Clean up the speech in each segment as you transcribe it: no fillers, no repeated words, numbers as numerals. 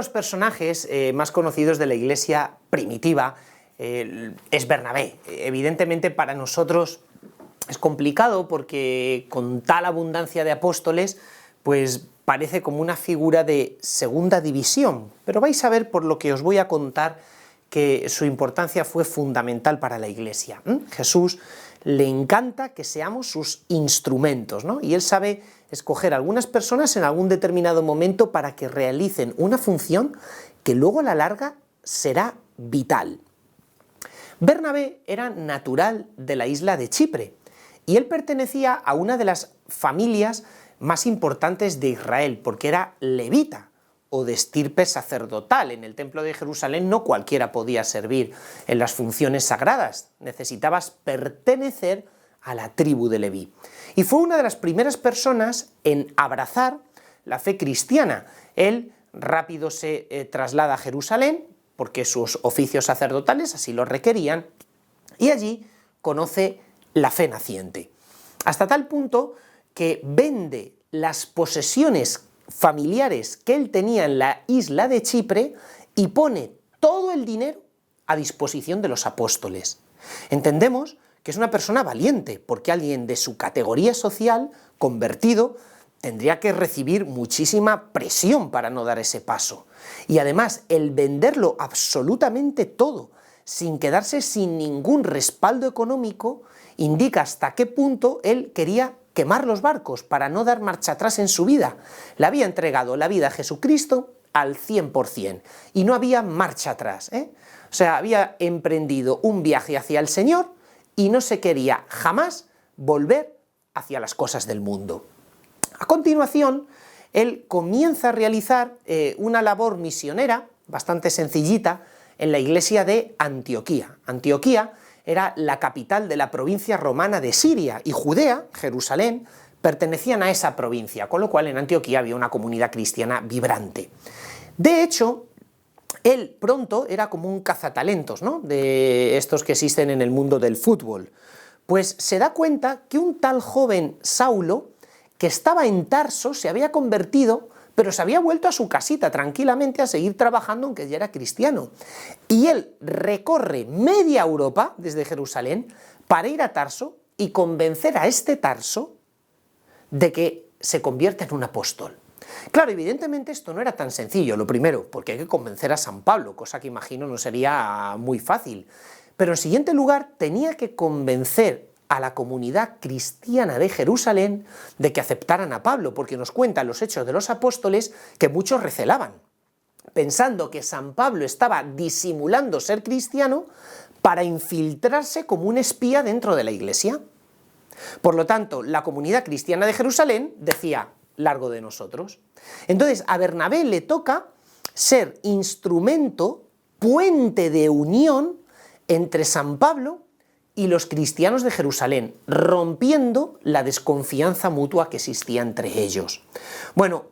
los personajes más conocidos de la Iglesia primitiva es Bernabé. Evidentemente para nosotros es complicado porque con tal abundancia de apóstoles, pues parece como una figura de segunda división, pero vais a ver por lo que os voy a contar que su importancia fue fundamental para la Iglesia. Jesús le encanta que seamos sus instrumentos, ¿no? Y él sabe escoger a algunas personas en algún determinado momento para que realicen una función que luego a la larga será vital. Bernabé era natural de la isla de Chipre y él pertenecía a una de las familias más importantes de Israel, porque era levita o de estirpe sacerdotal. En el templo de Jerusalén no cualquiera podía servir en las funciones sagradas, necesitabas pertenecer a la tribu de Leví. Y fue una de las primeras personas en abrazar la fe cristiana. Él rápido se traslada a Jerusalén, porque sus oficios sacerdotales así lo requerían, y allí conoce la fe naciente. Hasta tal punto que vende las posesiones familiares que él tenía en la isla de Chipre y pone todo el dinero a disposición de los apóstoles. Entendemos que es una persona valiente, porque alguien de su categoría social, convertido, tendría que recibir muchísima presión para no dar ese paso. Y además, el venderlo absolutamente todo, sin quedarse sin ningún respaldo económico, indica hasta qué punto él quería quemar los barcos para no dar marcha atrás en su vida. Le había entregado la vida a Jesucristo al 100% y no había marcha atrás, O sea, había emprendido un viaje hacia el Señor y no se quería jamás volver hacia las cosas del mundo. A continuación, él comienza a realizar una labor misionera bastante sencillita en la iglesia de Antioquía. Antioquía era la capital de la provincia romana de Siria, y Judea, Jerusalén, pertenecían a esa provincia, con lo cual en Antioquía había una comunidad cristiana vibrante. De hecho, él pronto era como un cazatalentos, ¿no?, de estos que existen en el mundo del fútbol. Pues se da cuenta que un tal joven Saulo, que estaba en Tarso, se había convertido, pero se había vuelto a su casita tranquilamente a seguir trabajando, aunque ya era cristiano. Y él recorre media Europa, desde Jerusalén, para ir a Tarso y convencer a este Tarso de que se convierta en un apóstol. Claro, evidentemente esto no era tan sencillo, lo primero, porque hay que convencer a San Pablo, cosa que imagino no sería muy fácil. Pero en siguiente lugar, tenía que convencer a la comunidad cristiana de Jerusalén de que aceptaran a Pablo, porque nos cuentan los Hechos de los Apóstoles que muchos recelaban, pensando que San Pablo estaba disimulando ser cristiano para infiltrarse como un espía dentro de la iglesia. Por lo tanto, la comunidad cristiana de Jerusalén decía: largo de nosotros. Entonces, a Bernabé le toca ser instrumento, puente de unión entre San Pablo y los cristianos de Jerusalén, rompiendo la desconfianza mutua que existía entre ellos. Bueno,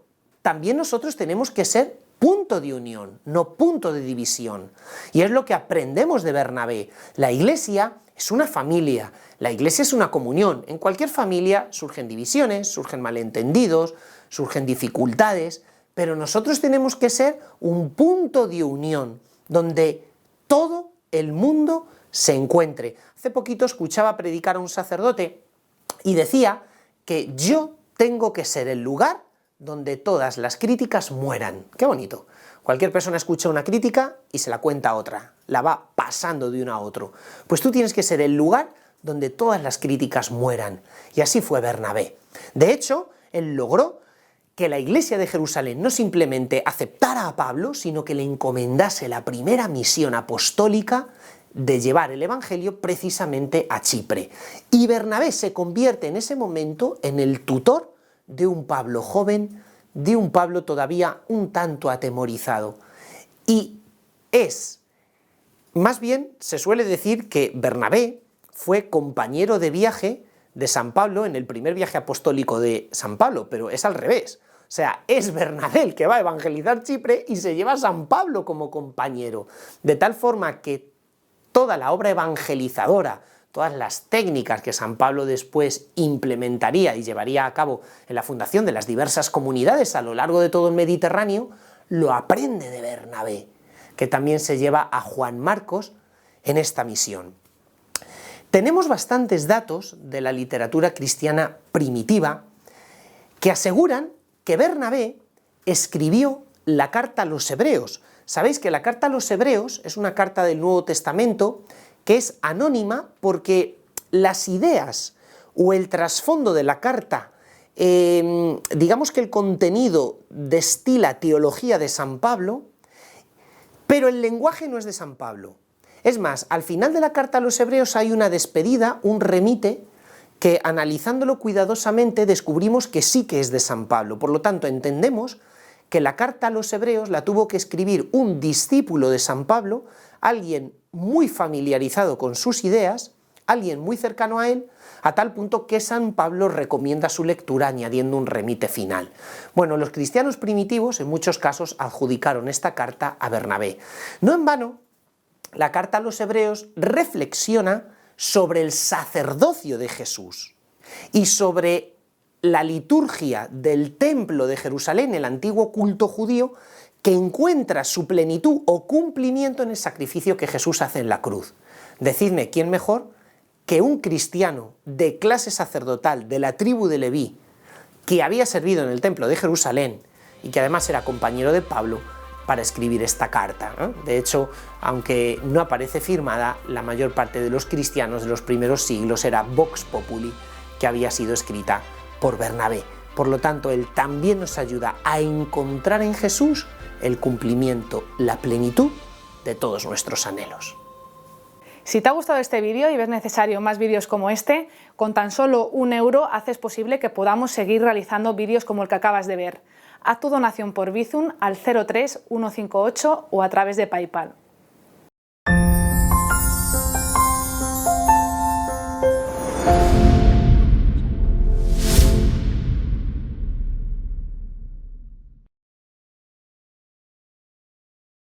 también nosotros tenemos que ser punto de unión, no punto de división. Y es lo que aprendemos de Bernabé. La iglesia es una familia, la iglesia es una comunión. En cualquier familia surgen divisiones, surgen malentendidos, surgen dificultades, pero nosotros tenemos que ser un punto de unión, donde todo el mundo se encuentre. Hace poquito escuchaba predicar a un sacerdote y decía que yo tengo que ser el lugar donde todas las críticas mueran. ¡Qué bonito! Cualquier persona escucha una crítica y se la cuenta a otra, la va pasando de uno a otro. Pues tú tienes que ser el lugar donde todas las críticas mueran. Y así fue Bernabé. De hecho, él logró que la iglesia de Jerusalén no simplemente aceptara a Pablo, sino que le encomendase la primera misión apostólica de llevar el evangelio precisamente a Chipre. Y Bernabé se convierte en ese momento en el tutor de un Pablo joven, de un Pablo todavía un tanto atemorizado. Y más bien se suele decir que Bernabé fue compañero de viaje de San Pablo en el primer viaje apostólico de San Pablo, pero es al revés. O sea, es Bernabé el que va a evangelizar Chipre y se lleva a San Pablo como compañero. De tal forma que toda la obra evangelizadora, todas las técnicas que San Pablo después implementaría y llevaría a cabo en la fundación de las diversas comunidades a lo largo de todo el Mediterráneo, lo aprende de Bernabé, que también se lleva a Juan Marcos en esta misión. Tenemos bastantes datos de la literatura cristiana primitiva que aseguran que Bernabé escribió la carta a los hebreos. Sabéis que la carta a los hebreos es una carta del Nuevo Testamento que es anónima porque las ideas o el trasfondo de la carta, digamos que el contenido destila teología de San Pablo, pero el lenguaje no es de San Pablo. Es más, al final de la carta a los hebreos hay una despedida, un remite, que analizándolo cuidadosamente descubrimos que sí que es de San Pablo. Por lo tanto, entendemos que la carta a los hebreos la tuvo que escribir un discípulo de San Pablo, alguien muy familiarizado con sus ideas, alguien muy cercano a él, a tal punto que San Pablo recomienda su lectura añadiendo un remite final. Bueno, los cristianos primitivos en muchos casos adjudicaron esta carta a Bernabé. No en vano, la carta a los hebreos reflexiona sobre el sacerdocio de Jesús y sobre la liturgia del templo de Jerusalén, el antiguo culto judío, que encuentra su plenitud o cumplimiento en el sacrificio que Jesús hace en la cruz. Decidme, ¿quién mejor que un cristiano de clase sacerdotal de la tribu de Leví, que había servido en el templo de Jerusalén y que además era compañero de Pablo, para escribir esta carta, ¿eh? De hecho, aunque no aparece firmada, la mayor parte de los cristianos de los primeros siglos era Vox Populi, que había sido escrita por Bernabé. Por lo tanto, él también nos ayuda a encontrar en Jesús el cumplimiento, la plenitud de todos nuestros anhelos. Si te ha gustado este vídeo y ves necesario más vídeos como este, con tan solo €1 haces posible que podamos seguir realizando vídeos como el que acabas de ver. Haz tu donación por Bizum al 03 158 o a través de PayPal.